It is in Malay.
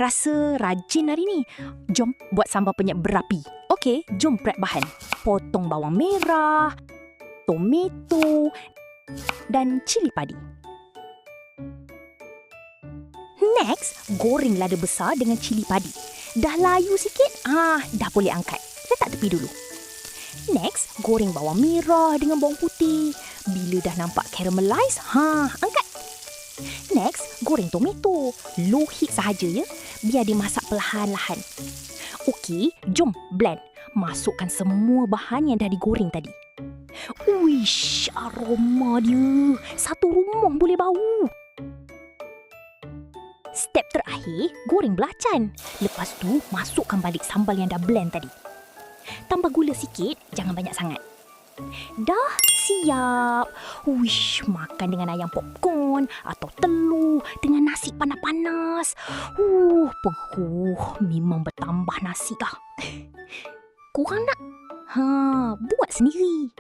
Rasa rajin hari ni. Jom buat sambal penyet berapi. Okey, jom prep bahan. Potong bawang merah, tomato dan cili padi. Next, goreng lada besar dengan cili padi. Dah layu sikit, dah boleh angkat. Letak tepi dulu. Next, goreng bawang merah dengan bawang putih. Bila dah nampak caramelize, angkat. Next, goreng tomato. Low heat sahaja ya, biar dia masak perlahan-lahan. Okey, jom blend. Masukkan semua bahan yang dah digoreng tadi. Wish, aroma dia. Satu rumah boleh bau. Step terakhir, goreng belacan. Lepas tu, masukkan balik sambal yang dah blend tadi. Tambah gula sikit, jangan banyak sangat. Dah siap. Wish, makan dengan ayam popcorn atau telur dengan nasi panas-panas. Peguh, memang bertambah nasi lah. Korang nak? Buat sendiri.